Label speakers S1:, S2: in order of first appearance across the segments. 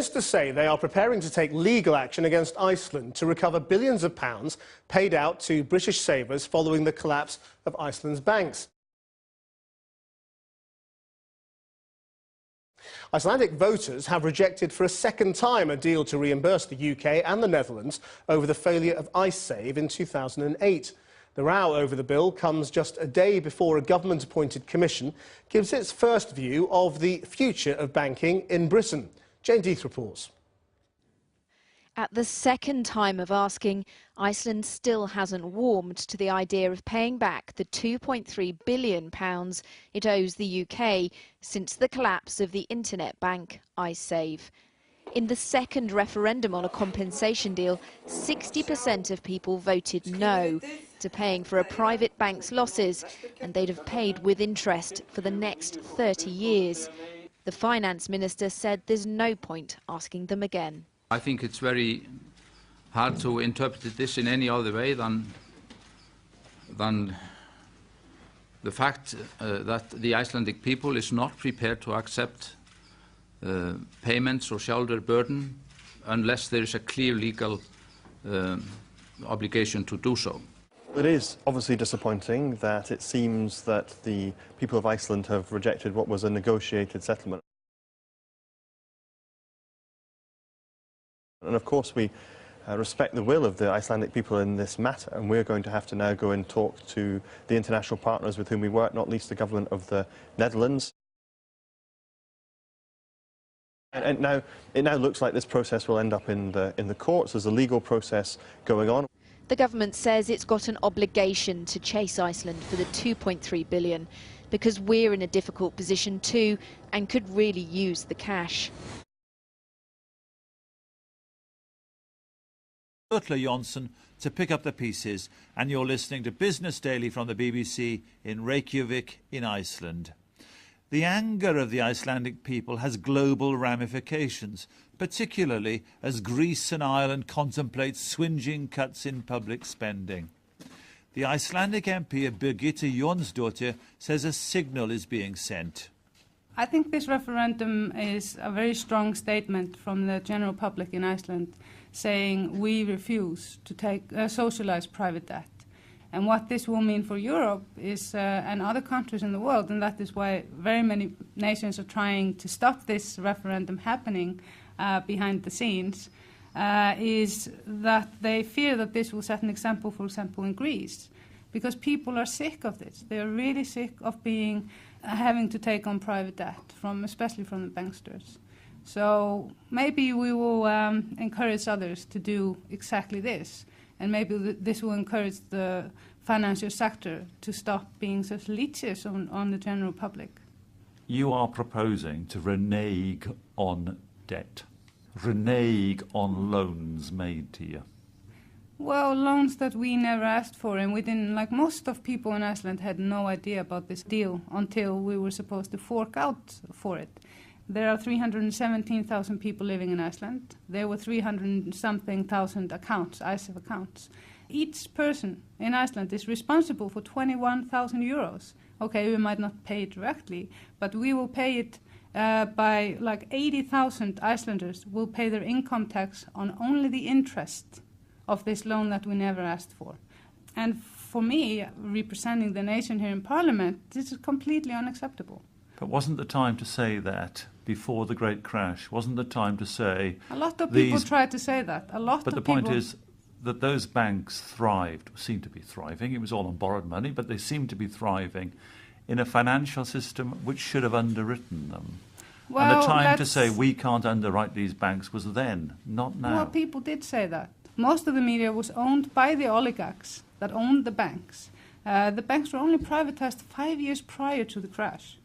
S1: Ministers say they are preparing to take legal action against Iceland to recover billions of pounds paid out to British savers following the collapse of Iceland's banks. Icelandic voters have rejected for a second time a deal to reimburse the UK and the Netherlands over the failure of Icesave in 2008. The row over the bill comes just a day before a government-appointed commission gives its first view of the future of banking in Britain. Jane Death reports.
S2: At the second time of asking, Iceland still hasn't warmed to the idea of paying back the £2.3 billion it owes the UK since the collapse of the internet bank Icesave. In the second referendum on a compensation deal, 60% of people voted no to paying for a private bank's losses, and they'd have paid with interest for the next 30 years. The finance minister said there's no point asking them again.
S3: I think it's very hard to interpret this in any other way than the fact that the Icelandic people is not prepared to accept payments or shoulder burden unless there is a clear legal obligation to do so.
S4: It is obviously disappointing that it seems that the people of Iceland have rejected what was a negotiated settlement. And of course we respect the will of the Icelandic people in this matter, and we're going to have to now go and talk to the international partners with whom we work, not least the government of the Netherlands. And now it looks like this process will end up in the courts. There's a legal process going on.
S2: The government says it's got an obligation to chase Iceland for the £2.3 billion because we're in a difficult position too and could really use the cash.
S5: Ursula Jonsson to pick up the pieces, and you're listening to Business Daily from the BBC in Reykjavik in Iceland. The anger of the Icelandic people has global ramifications, particularly as Greece and Ireland contemplate swingeing cuts in public spending. The Icelandic MP Birgitta Jónsdóttir says a signal is being sent.
S6: I think this referendum is a very strong statement from the general public in Iceland saying we refuse to socialise private debt. And what this will mean for Europe is, and other countries in the world, and that is why very many nations are trying to stop this referendum happening behind the scenes, is that they fear that this will set an example, for example, in Greece, because people are sick of this. They are really sick of having to take on private debt, especially from the banksters. So maybe we will encourage others to do exactly this, and maybe this will encourage the financial sector to stop being such leeches on the general public.
S5: You are proposing to renege on debt, renege on loans made to you.
S6: Well, loans that we never asked for, and we didn't, like most of people in Iceland had no idea about this deal until we were supposed to fork out for it. There are 317,000 people living in Iceland. There were 300-something thousand accounts, Icesave accounts. Each person in Iceland is responsible for 21,000 euros. Okay, we might not pay it directly, but we will pay it by like 80,000 Icelanders will pay their income tax on only the interest of this loan that we never asked for. And for me, representing the nation here in Parliament, this is completely unacceptable.
S5: But wasn't the time to say that before the great crash? Wasn't the time to say...
S6: A lot of people tried to say that.
S5: But the point is that those banks thrived, seemed to be thriving. It was all on borrowed money, but they seemed to be thriving in a financial system which should have underwritten them. Well, and the time to say we can't underwrite these banks was then, not now.
S6: Well, people did say that. Most of the media was owned by the oligarchs that owned the banks. The banks were only privatized 5 years prior to the crash.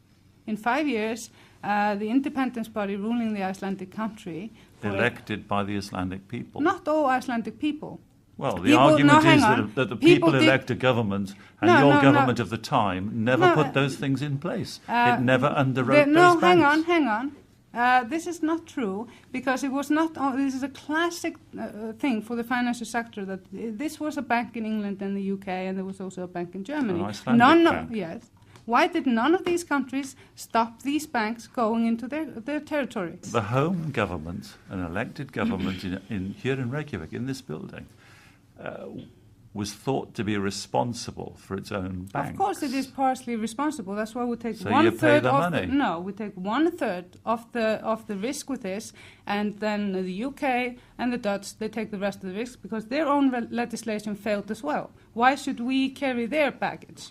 S6: In 5 years, the Independence Party ruling the Icelandic country...
S5: Elected by the Icelandic people.
S6: Not all Icelandic people.
S5: Well, the argument is that the people elect a government, and your government of the time never put those things in place. It never underwrote those banks.
S6: Hang on. This is not true, because it was not. This is a classic thing for the financial sector. That this was a bank in England and the UK, and there was also a bank in Germany.
S5: An Icelandic bank.
S6: Yes. Why did none of these countries stop these banks going into their territory?
S5: The home government, an elected government here in Reykjavik, in this building, was thought to be responsible for its own banks.
S6: Of course, it is partially responsible. That's why we take
S5: so
S6: one
S5: you
S6: third
S5: pay the
S6: of
S5: money.
S6: we take 1/3 of the risk with this, and then the UK and the Dutch, they take the rest of the risk because their own legislation failed as well. Why should we carry their baggage?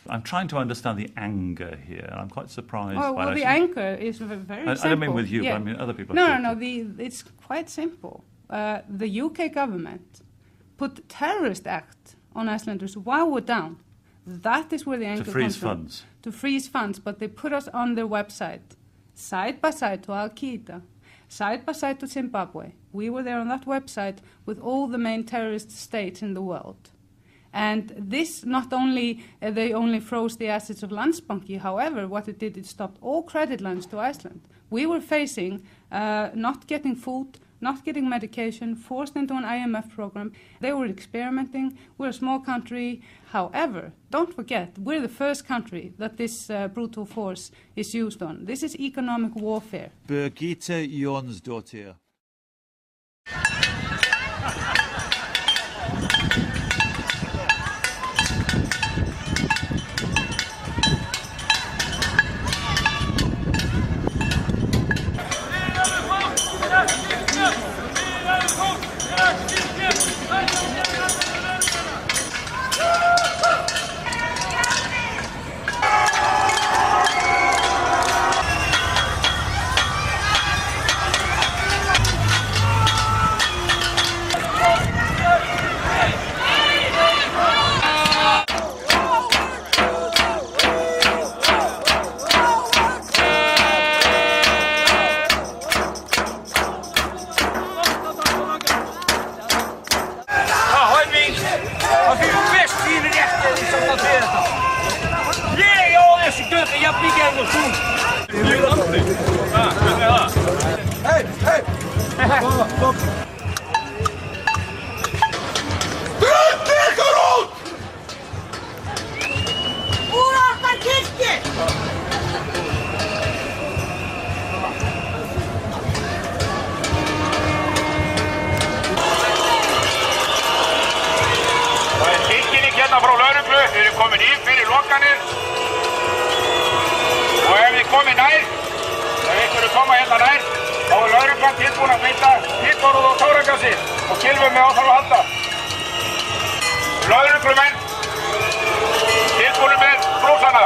S5: I'm trying to understand the anger here. I'm quite surprised.
S6: Well, the anger is very simple.
S5: I don't mean with you,
S6: yeah.
S5: but I mean other people.
S6: No. It's quite simple. The UK government put the Terrorist Act on Icelanders while we're down. That is where the anger
S5: to freeze
S6: comes from.
S5: funds.
S6: To freeze funds, but they put us on their website, side by side to Al-Qaeda, side by side to Zimbabwe. We were there on that website with all the main terrorist states in the world. And this, not only, they only froze the assets of Landsbanki, however, what it did, it stopped all credit lines to Iceland. We were facing not getting food, not getting medication, forced into an IMF program. They were experimenting. We're a small country. However, don't forget, we're the first country that this brutal force is used on. This is economic warfare.
S5: Birgitte Jonsdottir.
S7: Frá lögreglu, við erum komin inn fyrir lokanir og ef við komum nær, ef ykkur er koma hérna nær, þá er lögreglan tilbúin að beita pittorð og táragasi og kylfum með áþarf að halda. Lögreglumenn tilbúin með brúsana.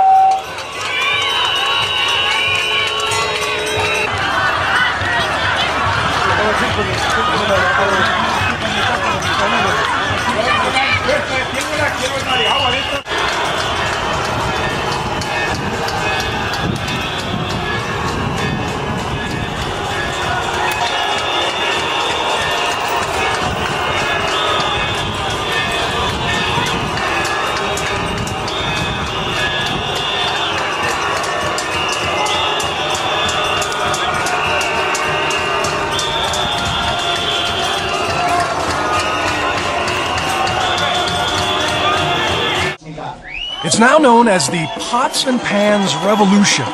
S8: It's now known as the Pots and Pans Revolution.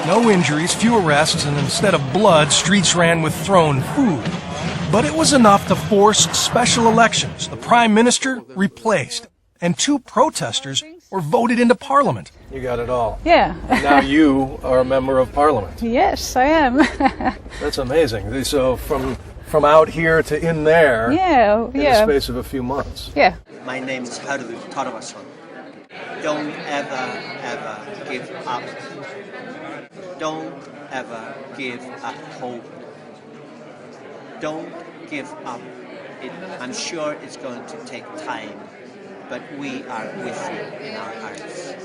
S8: No injuries, few arrests, and instead of blood, streets ran with thrown food. But it was enough to force special elections. The Prime Minister replaced, and 2 protesters were voted into Parliament. You got it all.
S9: Yeah.
S8: And now you are a member of Parliament.
S9: Yes, I am.
S8: That's amazing. So from out here to in there in the space of a few months.
S9: Yeah.
S10: My name is Harður Torfason. Don't ever give up. Don't ever give up hope. Don't give up. I'm sure it's going to take time, but we are with you in our hearts.